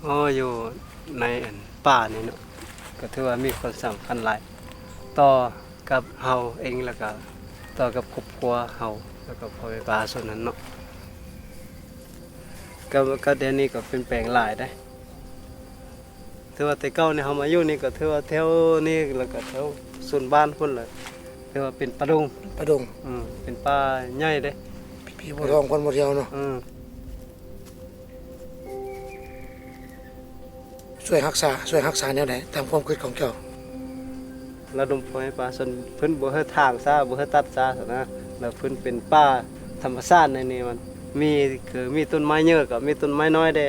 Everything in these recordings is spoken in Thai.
อ๋ออยู่ในป่านี่เนาะก็ถือว่ามีความสำคัญหลายต่อกับเฮาเองแล้วก็ต่อกับครอบครัวเฮาแล้วก็พ่อแม่ป้าส่วนนั้นเนาะก็เดี๋ยวนี้ก็เป็นแปลงหลายได้ถือว่าแต่เก่านี่เฮามาอยู่นี่ก็ถือว่าแถวนี้แล้วก็แถวส่วนบ้านพุ่นล่ะถือว่าเป็นป่าดงประดงเป็นป่าใหญ่เด้พี่บ่ท้องคนบ่เดียวเนาะช่วยรักษาแนวไหนตามความคิดของเจ้าระดมพ่อแม่ป้าส่วนเพิ่นบ่เฮ็ดทางซะบ่เฮ็ดตัดซะนะแล้วเพิ่นเป็นป่าธรรมชาติในนี้มันมีต้นไม้เยอะก็มีต้นไม้น้อยเด้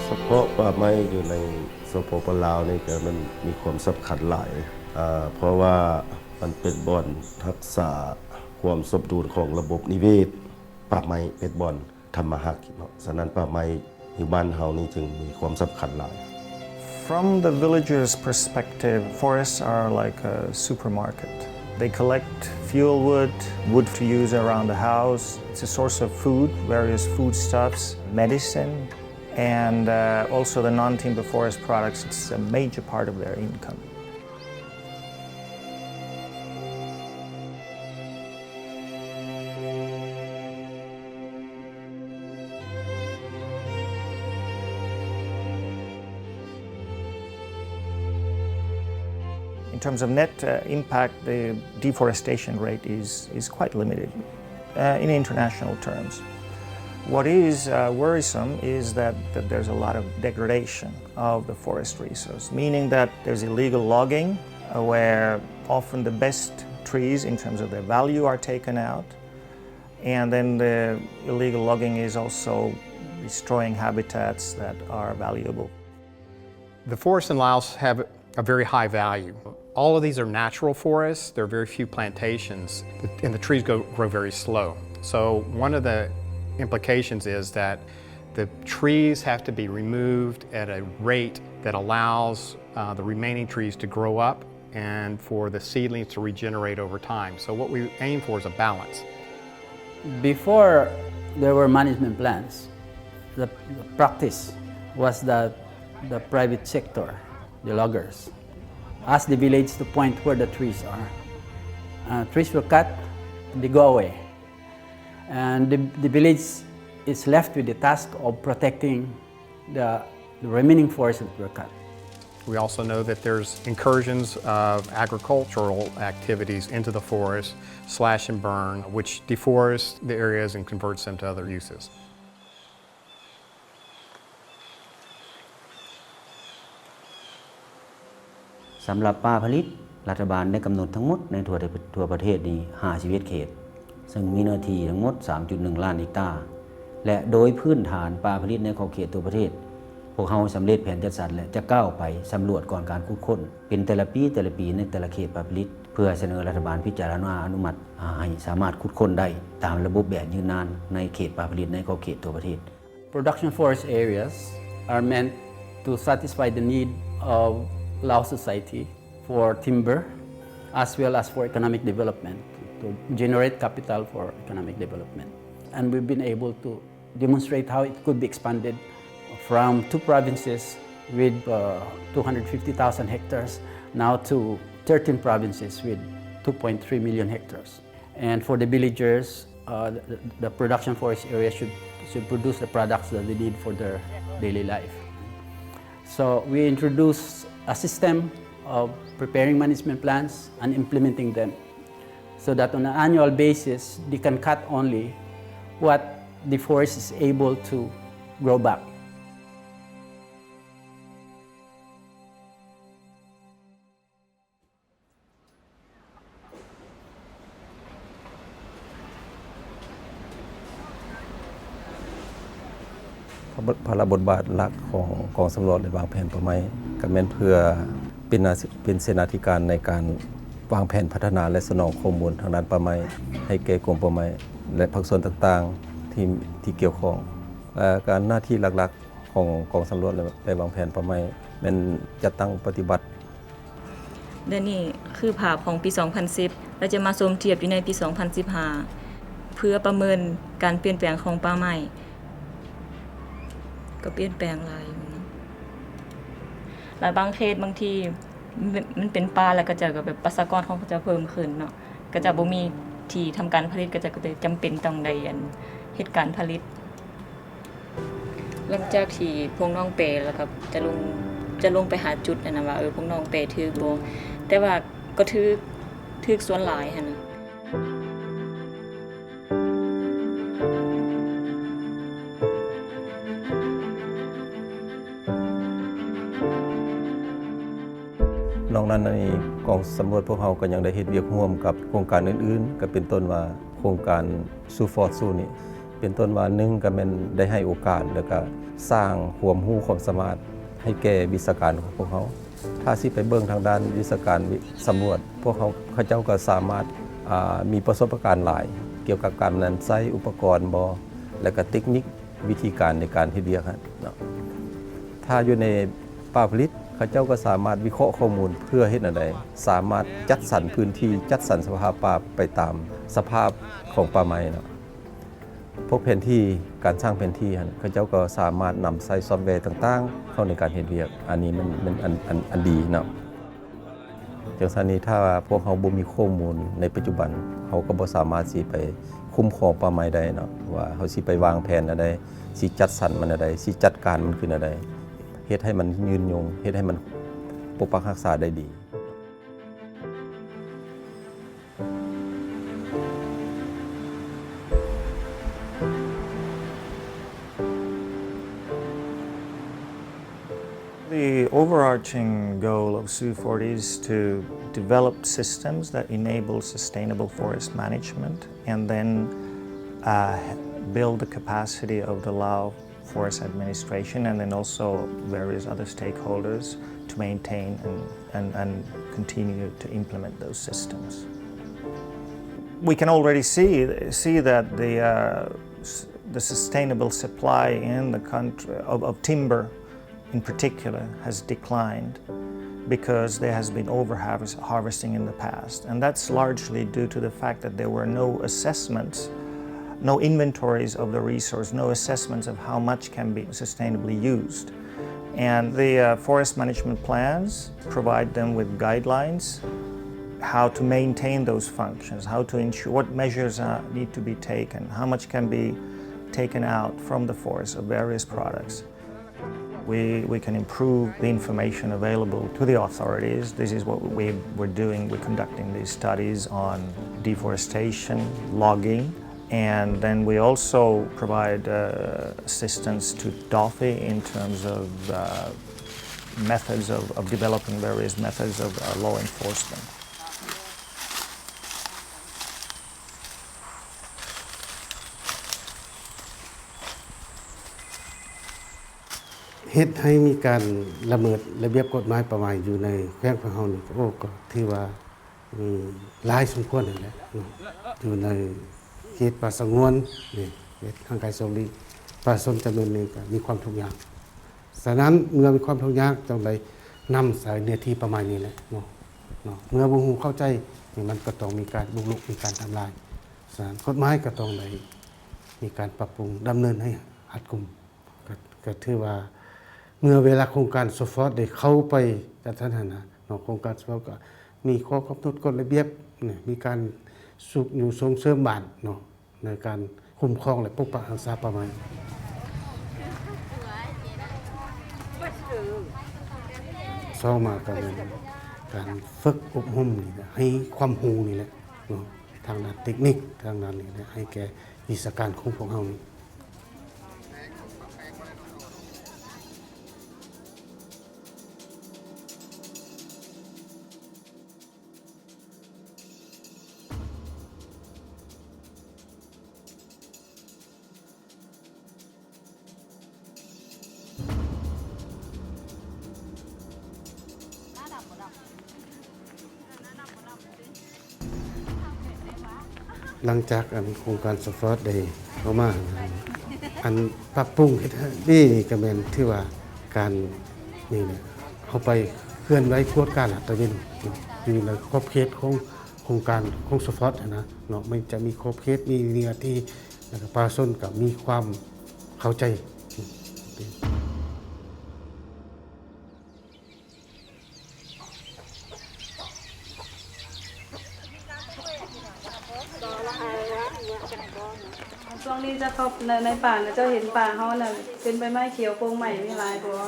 เฉพาะป่าไม้อยู่ในสปปลาวนี่ก็มันมีความสำคัญหลายเพราะว่ามันเป็นบ่อนรักษาความสมดุลของระบบนิเวศป่าไม้เป็นบ่อนทำมาหากินฉะนั้นป่าไม้อยู่บ้านเฮานี่จึงมีความสำคัญหลาย From the villagers' perspective, forests are like a supermarket. They collect fuel wood to use around the house. It's a source of food, various foodstuffs, medicine, and also the non-timber forest products. It's a major part of their income. In terms of net impact, the deforestation rate is quite limited in international terms. What is worrisome is that there's a lot of degradation of the forest resource, meaning that there's illegal logging where often the best trees in terms of their value are taken out, and then the illegal logging is also destroying habitats that are valuable. The forests in Laos have a very high value. All of these are natural forests. There are very few plantations, and the trees grow very slow. So one of the implications is that the trees have to be removed at a rate that allows the remaining trees to grow up and for the seedlings to regenerate over time. So what we aim for is a balance. Before there were management plans, the practice was that the private sector, the loggers, ask the village to point where the trees are. Trees were cut, they go away. And the village is left with the task of protecting the remaining forests that were cut. We also know that there's incursions of agricultural activities into the forest, slash and burn, which deforests the areas and converts them to other uses. สำหรับป่าผลิตรัฐบาลได้กำหนดทั้งหมดในทั่วประเทศนี้51เขตซึ่งมีเนื้อที่ทั้งหมด 3.1 ล้านเฮกตาร์และโดยพื้นฐานป่าผลิตในขอบเขตทั่วประเทศพวกเราสำเร็จแผนจัดสรรและจะก้าวไปสำรวจก่อนการขุดค้นเป็นแต่ละปีในแต่ละเขตป่าผลิตเพื่อเสนอรัฐบาลพิจารณาอนุมัติให้สามารถขุดค้นได้ตามระบบแบบยืนนานในเขตป่าผลิตในขอบเขตทั่วประเทศ Production forest areas are meant to satisfy the need of Lao society for timber as well as for economic development, to generate capital for economic development. And we've been able to demonstrate how it could be expanded from 2 provinces with 250,000 hectares now to 13 provinces with 2.3 million hectares. And for the villagers, the production forest area should produce the products that they need for their daily life. So we introduce a system of preparing management plans and implementing them so that on an annual basis, they can cut only what the forest is able to grow back.ภาระบทบาทหลักของกองสำรวจและวางแผนป่าไม้ก็แม่นเพื่อเป็นเสนาธิการในการวางแผนพัฒนาและสนองข้อมูลทางด้านป่าไม้ให้แก่กรมป่าไม้และภาคส่วนต่างๆที่เกี่ยวข้องการหน้าที่หลักๆของกองสำรวจและวางแผนป่าไม้เป็นจัดตั้งปฏิบัติและนี่คือภาพของปี 2010 และจะมาชมเทียบอยู่ในปี 2015 เพื่อประเมินการเปลี่ยนแปลงของป่าไม้ก็เปลี่ยนแปลงหลายอยู่นะหลายบางเขตบางทีมันเป็นป่าแล้วก็จะแบบประชากรของเขาจะเพิ่มขึ้นเนาะก็จะบ่มีที่ทำการผลิตก็จะจำเป็นต้องได้เหตุการณ์ผลิตหลังจากที่พวกน้องเปแล้วก็จะลงไปหาจุดนะว่าพวกน้องเปถือบ่แต่ว่าก็ถือส่วนหลายหั่นนะนอกนั้นในกองสำรวจพวกเราก็ยังได้เฮ็ดเวียกร่วมกับโครงการอื่นๆก็เป็นต้นว่าโครงการสู้ฟอร์ดสู้นี่เป็นต้นว่า1ก็แม่นได้ให้โอกาสแล้วก็สร้างความรู้ความสามารถให้แก่วิชาการของพวกเขาถ้าสิไปเบิ่งทางด้านวิชาการสำรวจพวกเขาเจ้าก็สามารถมีประสบการณ์หลายเกี่ยวกับการนั้นใช้อุปกรณ์บ่แล้วก็เทคนิควิธีการในการเฮ็ดเวียกเนาะถ้าอยู่ในป่าผลิตเขาเจ้าก็สามารถวิเคราะห์ข้อมูลเพื่อเฮ็ดอะไรสามารถจัดสรรพื้นที่จัดสรรสภาพป่าไปตามสภาพของป่าไม้เนาะพวกแผนที่การสร้างแผนที่เขาเจ้าก็สามารถนำใส่ซอฟต์แวร์ต่างๆเข้าในการเฮ็ดเวียกอันนี้มันอันดีเนาะจังซั่นนี้ถ้าพวกเขาบ่มีข้อมูลในปัจจุบันเขาก็บ่สามารถสิไปคุ้มครองป่าไม้ได้เนาะว่าเขาสิไปวางแผนอะไรสิจัดสรรมันอะไรสิจัดการมันขึ้นอะไรเฮ็ดให้มันยืนยงเฮ็ดให้มันปกปักรักษาได้ดี The overarching goal of SUFORD is to develop systems that enable sustainable forest management and then build the capacity of the Lao Forest Administration and then also various other stakeholders to maintain and continue to implement those systems. We can already see that the sustainable supply in the country of timber in particular has declined because there has been over-harvesting in the past. And that's largely due to the fact that there were no assessments, no inventories of the resource, no assessments of how much can be sustainably used. And the forest management plans provide them with guidelines how to maintain those functions, how to ensure what measures need to be taken, how much can be taken out from the forest of various products. We can improve the information available to the authorities. This is what we're doing. We're conducting these studies on deforestation, logging, and then we also provide assistance to DOFI in terms of methods of developing various methods of law enforcement.เฮ็ดให้มีการละเมิดระเบียบกฎหมายประมาณอยู่ในแขวงของเฮานี่ก็ถือว่ามีหลายสมควรนั่นแหละอยู่ในเขตป่าสงวนนี่เขตทางไกลโซลีป่าสนจำนวนนึงก็มีความทุกข์ยากฉะนั้นเมื่อมีความทุกข์ยากต้องได้นำสายเนื้อที่ประมาณนี้แหละเนาะเมื่อบ่ฮู้เข้าใจนี่มันก็ต้องมีการบุกรุกมีการทำลายฉะนั้นกฎหมายก็ต้องได้มีการปรับปรุงดำเนินให้รัดกุมก็ถือว่าเมื่อเวลาโครงการสฟอร์ตได้เข้าไปจัดสรรโครงการสฟอร์ตก็มีข้อกำหนดกฎระเบียบมีการสุขอยู่ส่งเสริมบ้านในการคุ้มครองและปกปักรักษาป่าไม้ ซองมาก็เป็นการฝึกอบรมนี่แหละให้ความรู้นี่แหละเนาะทางด้านเทคนิคทางด้านนี้แหละให้แก่วิชาการของพวกเฮานี่หลังจากโครงการสฟอร์ตได้เข้ามาอันปรับปรุงเฮ็ดให้ดีก็แม่นที่ว่าการนี่แหละเฮาไปเคลื่อนไหวกวดการตะเวนอยู่ในขอบเขตของโครงการของสฟอร์ตนะเนาะมันจะมีขอบเขตมีเนื้อที่แล้วก็ประชาชนก็มีความเข้าใจ ช่วงนี้จะเข้าในป่านะเจ้าเห็นป่าเขาน่ะเป็นใบไม้เขียวโปร่งใหม่มีหลายตัว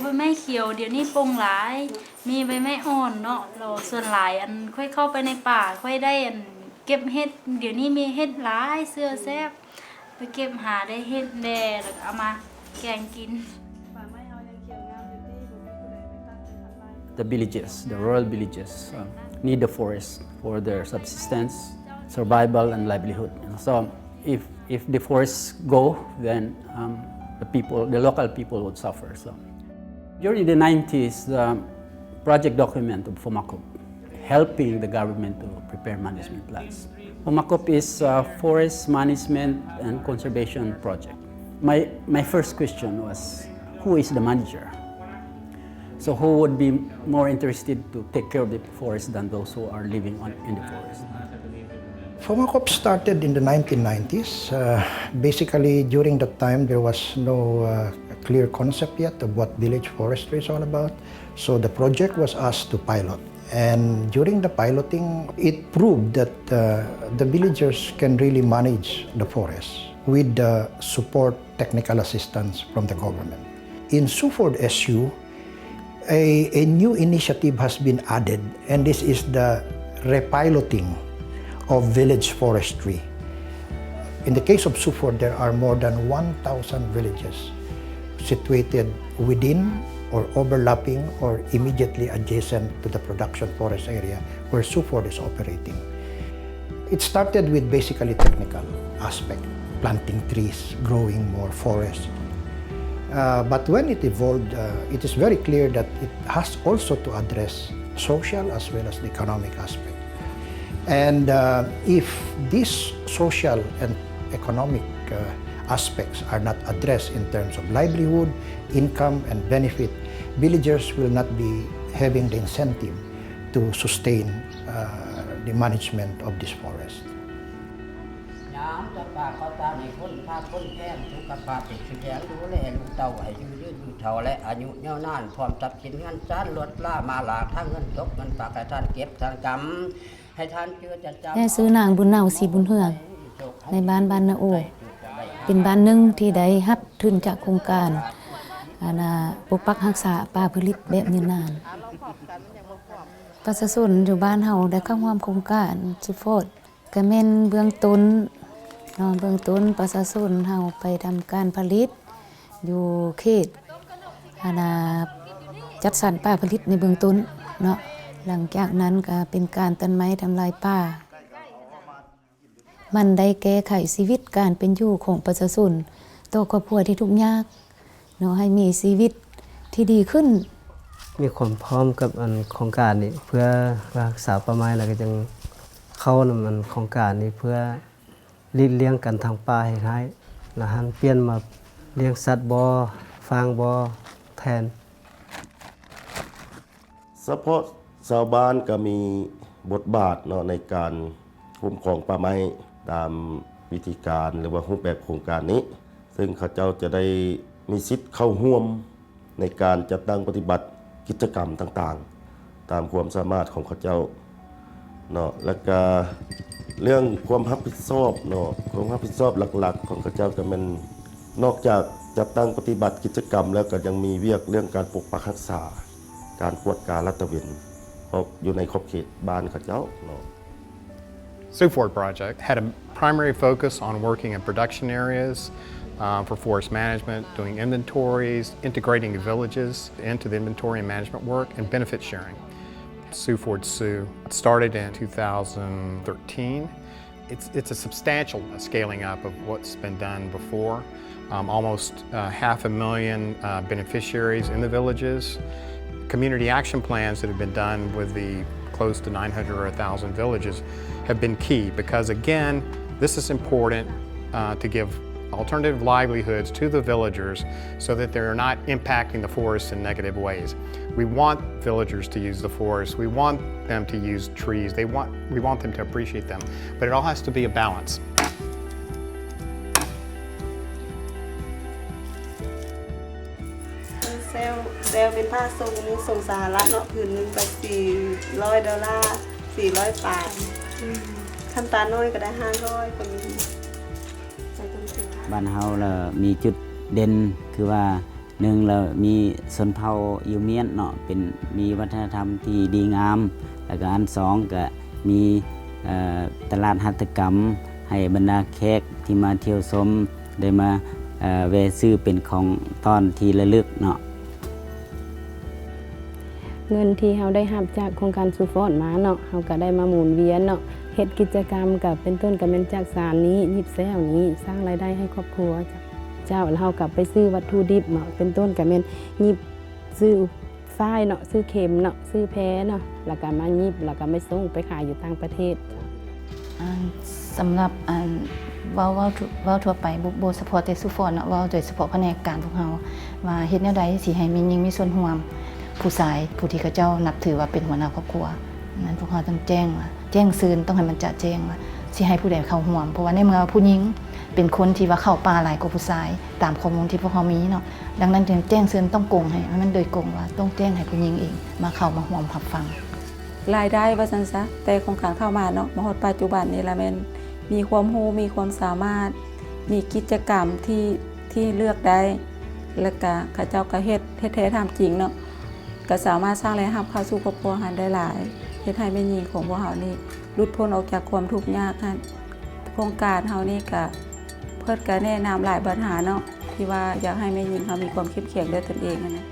ใบไม้เขียวเดี๋ยวนี้โปร่งหลาย มีใบไม้อ่อนเนาะเราส่วนหลายอันค่อยเข้าไปในป่าค่อยได้อันเก็บเห็ดเดี๋ยวนี้มีเห็ดหลายเสื้อแซ่บไปเก็บหาได้เห็ดแดแล้วก็เอามาแกงกิน The villages, the rural villages, need the forest for their subsistence, survival, and livelihood. So, if the forests go, then the local people would suffer. So, during the 90s, the project document of FOMACOP, helping the government to prepare management plans. FOMACOP is a forest management and conservation project. My first question was, who is the manager? So who would be more interested to take care of the forest than those who are living in the forest? FOMACOP started in the 1990s. Basically, during that time, there was no clear concept yet of what village forestry is all about. So the project was asked to pilot. And during the piloting, it proved that the villagers can really manage the forest with the support technical assistance from the government. In Suford SU, a new initiative has been added, and this is the repiloting of village forestry. In the case of Suford, there are more than 1,000 villages situated within or overlapping or immediately adjacent to the production forest area where Suford is operating. It started with basically technical aspect, planting trees, growing more forest. But when it evolved, it is very clear that it has also to address social as well as the economic aspect. And if these social and economic aspects are not addressed in terms of livelihood, income, and benefit, villagers will not be having the incentive to sustain the management of this forest. ป่าเขาตาในคนภาพคนแท้สุขภาพติดเชื้อดูแลลูกเต่าให้อยู่ยืนอยู่เท่าและอายุยาวนานพร้อมทรัพย์สินเงินจ้านลดล่ามาหลากทั้งเงินตกเงินฝากให้ท่านเก็บท่านจำให้ท่านเชื่อจัดจำ ได้ซื้อนางบุญเนาสีบุญเฮืองในบ้านนาโอเป็นบ้านหนึ่งที่ได้รับทุนจากโครงการปกปักรักษาป่าพืชแบบยืนนานประชาชนอยู่บ้านเฮาได้เข้าร่วมโครงการสุโฟดก็แม่นเบื้องต้นประชาชนเฮาไปทำการผลิตอยู่เขตจัดสรรป่าผลิตในเบื้องต้นเนาะหลังจากนั้นก็เป็นการตัดไม้ทำลายป่ามันได้แก้ไขชีวิตการเป็นอยู่ของประชาชนต่อครอบครัวที่ทุกข์ยากเนาะให้มีชีวิตที่ดีขึ้นมีความพร้อมกับโครงการนี้เพื่อรักษาป่าไม้แล้วก็จังเข้านำโครงการนี้เพื่อหลีกเลี่ยงกันทางป่าให้ได้แล้วหันเปลี่ยนมาเลี้ยงสัตว์บ่ฟางบ่แทนเฉพาะชาวบ้านก็มีบทบาทเนาะในการคุ้มครองป่าไม้ตามวิธีการหรือว่ารูปแบบโครงการนี้ซึ่งเขาเจ้าจะได้มีสิทธิ์เข้าร่วมในการจัดตั้งปฏิบัติกิจกรรมต่างๆตามความสามารถของเขาเจ้าเนาะแล้วก็เรื่องความรับผิดชอบเนาะความรับผิดชอบหลักๆของเขาเจ้าก็มันนอกจาก จัดตั้งปฏิบัติกิจกรรมแล้วก็ยังมีเวียกเรื่องการปกปักรักษาการกวดการรัตเวนอยู่ในขอบเขตบ้านเขาเจ้าเนาะ Suford project had a primary focus on working in production areas for forest management, doing inventories, integrating the villages into the inventory and management work, and benefit sharing. Suford Sioux started in 2013. It's a substantial scaling up of what's been done before. Almost 500,000 beneficiaries in the villages. Community action plans that have been done with the close to 900 or 1,000 villages have been key because, again, this is important to give alternative livelihoods to the villagers so that they're not impacting the forest in negative ways. We want villagers to use the forest. We want them to use trees. We want them to appreciate them. But it all has to be a balance. เซลเป็นผ้าส่งสหรัฐเนาะผืนนึงไป$400 400 บาทคันตาน้อยก็ได้500ก็มีบ้านเฮาล่ะมีจุดเด่นคือว่าหนึ่งเรามีชนเผ่ายูเมียนเนาะเป็นมีวัฒนธรรมที่ดีงามแล้วก็อันสองก็มีตลาดหัตถกรรมให้บรรดาแขกที่มาเที่ยวชมได้มาแวะซื้อเป็นของต้อนที่ระลึกเนาะเงินที่เราได้รับจากโครงการซูฟอร์ดมาเนาะเราก็ได้มาหมุนเวียนเนาะเฮ็ดกิจกรรมกับเป็นต้นกับเป็นจากสารนี้ยิบแซวนี้สร้างรายได้ให้ครอบครัวเจ้าเรากลับไปซื้อวัตถุดิบเนาะเป็นต้นกับเป็นยิบซื้อฝ้ายเนาะซื้อเข็มเนาะซื้อแพ้เนาะแล้วก็มายิบแล้วก็ไม่ส่งไปขายอยู่ต่างประเทศสำหรับเว้าทั่วไปบ่เฉพาะแต่ซูฟอร์ดเนาะเว้าโดยเฉพาะแผนกการพวกเฮาว่าเฮ็ดแนวใดสิให้มียิ่งมีส่วนร่วมผู้ชายผู้ที่เขาเจ้านับถือว่าเป็นหัวหน้าครอบครัวนั้นพวกเราต้องแจ้งซื่นต้องให้มันจะแจ้งว่าสิให้ผู้ใดเข้าร่วมเพราะว่าในเมื่อผู้หญิงเป็นคนที่ว่าเข้าป่าหลายกว่าผู้ชายตามข้อมูลที่พวกเรามีเนาะดังนั้นจึงแจ้งซื่นต้องโกงให้มันโดยโกงว่าต้องแจ้งให้ผู้หญิงเองมาเข้ามาร่วมรับฟังรายได้ว่าซั่นซะแต่โครงการเข้ามาเนาะมาฮอดปัจจุบันนี้ละแม่นมีความรู้มีความสามารถมีกิจกรรมที่เลือกได้แล้วก็เขาเจ้าก็เฮ็ดแท้ๆทำจริงเนาะก็สามารถสร้างรายรับเข้าสู่ครอบครัวหันได้หลายเฮ็ดให้แม่หญิงของพวกเฮานี่หลุดพ้นออกจากความทุกข์ยากค่ะโครงการเฮานี่ก็เพิ่นก็แนะนำหลายปัญหาเนาะที่ว่าอยากให้แม่หญิงเฮามีความเข้มแข็งด้วยตนเองนะ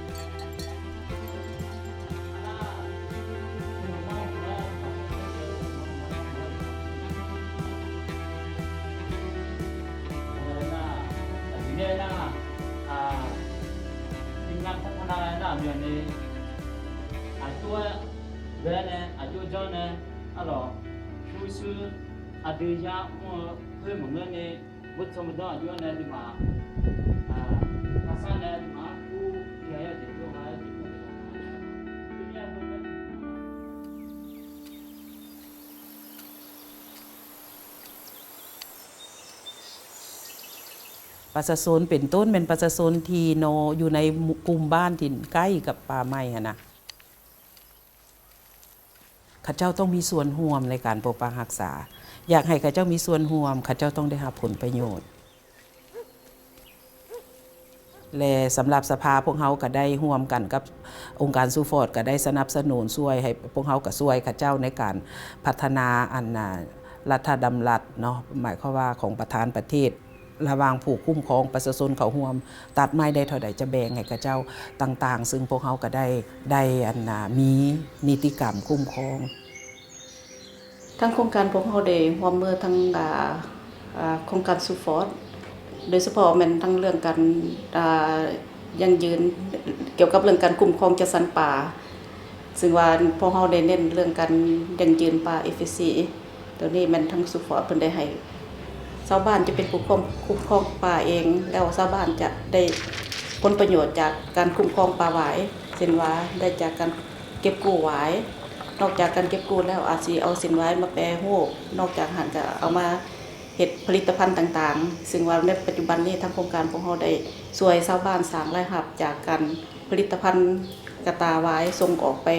Adanya พื่อนของเรื่องนี้วุฒิสมบัติอยู่ในที่มาภาษาในที่มาผู้ใหญ่จะอยู่มาประชาชนเป็นต้นเป็นประชาชนที่โนอยู่ในกลุ่มบ้านที่ใกล้กับป่าไม้นะข้าเจ้าต้องมีส่วนร่วมในการปกปักรักษาอยากให้ข้าเจ้ามีส่วนร่วมข้าเจ้าต้องได้รับผลประโยชน์และสำหรับสภาพวกเขาก็ได้ร่วมกันกับองค์การซูฟอร์ดก็ได้สนับสนุนช่วยให้พวกเขาก็ช่วยข้าเจ้าในการพัฒนารัฐดำรัสเนาะหมายความว่าของประธานประเทศระวางผูกคุ้มครองประชาชนเขาร่วมตัดไม้ได้เท่าใดจะแบ่งให้ข้าเจ้าต่างๆซึ่งพวกเขาก็ได้มีนิติกรรมคุ้มครองทั้งโครงการพวกเราได้ร่วมมือทั้งโครงการซูฟอร์ดโดยเฉพาะมันทั้งเรื่องการยั่งยืนเกี่ยวกับเรื่องการคุ้มครองจัดสรรป่าซึ่งว่าพวกเราได้เน้นเรื่องการยั่งยืนป่า FSC ตัวนี้มันทั้งซูฟอร์ดเพิ่นได้ให้ชาวบ้านจะเป็นผู้คุ้มครองป่าเองแล้วชาวบ้านจะได้ผลประโยชน์จากการคุ้มครองป่าหวายเช่นว่าได้จากการเก็บกู้หวายนอกจากการเก็บกู้แล้วอาจสิเอาสินไว้มาแปรรูปนอกจากหันจะเอามาเฮ็ดผลิตภัณฑ์ต่างๆซึ่งว่าในปัจจุบันนี้ทางโครงการของเราได้ช่วยชาวบ้านสร้างรายรับจากการผลิตภัณฑ์กระตาหวายส่งออกไป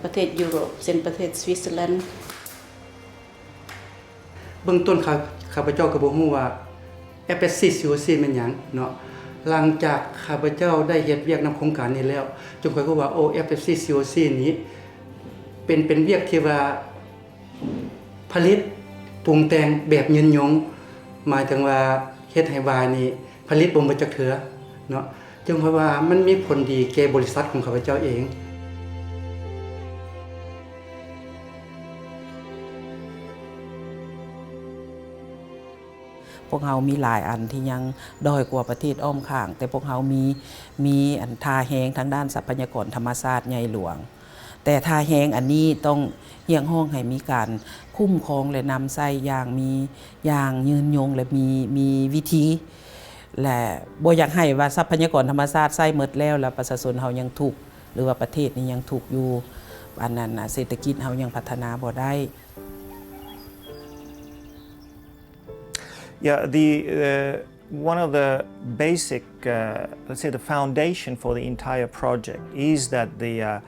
ประเทศยุโรปเช่นประเทศสวิตเซอร์แลนด์เบื้องต้นข้าพเจ้าก็บ่ฮู้ว่า FSC มันหยังเนาะ หลังจากข้าพเจ้าได้เฮ็ดเวียกนำโครงการนี้แล้วจงค่อยก็ว่าโอ้ FFC COC นี้เป็นเวียกที่ว่าผลิตปรุงแต่งแบบยืนยงหมายถึงว่าเฮ็ดให้วายนี่ผลิตบ่มาจากเถือเนาะจึงเพราะว่ามันมีผลดีแก่บริษัทของข้าพเจ้าเองพวกเรามีหลายอันที่ยังด้อยกว่าประเทศอ้อมข้าง แต่พวกเรามีอันทาแหงทางด้านทรัพยากรธรรมชาติใหญ่หลวงแต่ทาแหงอันนี้ต้องเรียกร้องให้มีการคุ้มครองและนำใช้อย่างยืนยงและมีวิธีและบ่อยากให้ว่าทรัพยากรธรรมชาติใช้หมดแล้วประชาชนเฮายังทุกข์หรือว่าประเทศนี้ยังทุกข์อยู่อันนั้นเศรษฐกิจเฮายังพัฒนาบ่ได้ Yeah, one of the basic, let's say the foundation for the entire project is that the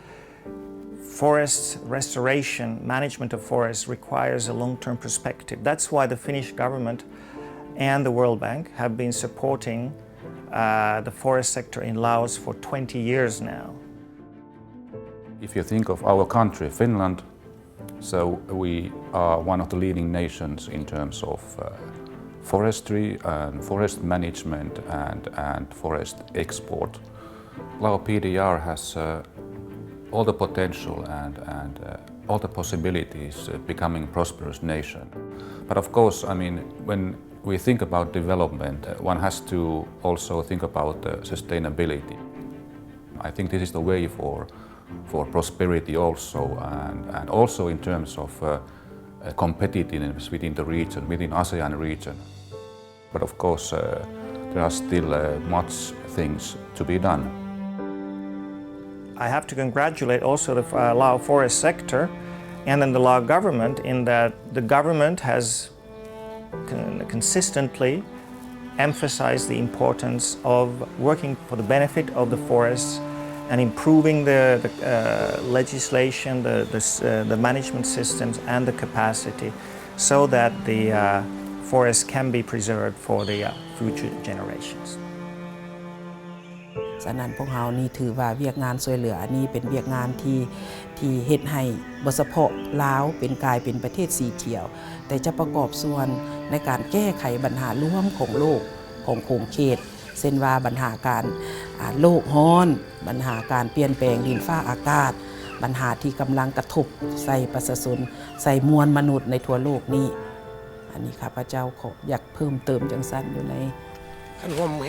forest restoration, management of forests requires a long-term perspective. That's why the Finnish government and the World Bank have been supporting the forest sector in Laos for 20 years now. If you think of our country, Finland, so we are one of the leading nations in terms of forestry and forest management and forest export. Lao PDR has all the potential and all the possibilities becoming a prosperous nation. But of course, I mean, when we think about development, one has to also think about sustainability. I think this is the way for prosperity also, and also in terms of competitiveness within the region, within ASEAN region. But of course, there are still much things to be done. I have to congratulate also the Lao forest sector and then the Lao government in that the government has consistently emphasized the importance of working for the benefit of the forests and improving the legislation, the management systems and the capacity so that the forests can be preserved for the future generations. ฉะนั้นพวกเรานี่ถือว่าเวียกงานช่วยเหลืออันนี้เป็นเวียกงานที่เฮ็ดให้บ่เฉพาะลาวเป็นกลายเป็นประเทศสีเขียวแต่จะประกอบส่วนในการแก้ไขปัญหาร่วมของโลกของโขงเขตเช่นว่าปัญหาการโลกร้อนปัญหาการเปลี่ยนแปลงดินฟ้าอากาศปัญหาที่กำลังกระทบใส่ประชาชนใส่มวลมนุษย์ในทั่วโลกนี้อันนี้ข้าพเจ้าขออยากเพิ่มเติมจังซั่นอยู่ในคันร่วมไหม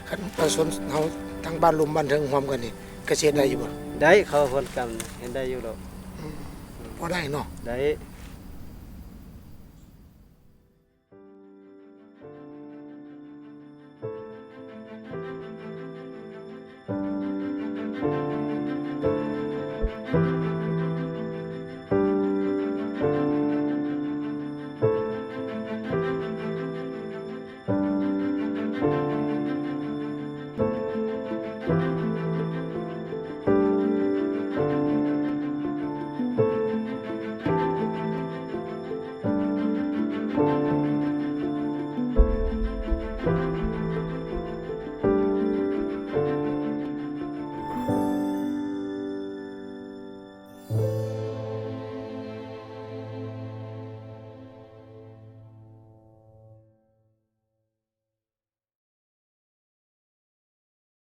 คันประชาชนเฮาทางบ้านลุมบ้านเทิงร่วมกันนี่เกษตรได้อยู่บ่ได้เขาคนกันเห็นได้อยู่ดอกพอได้เนาะได้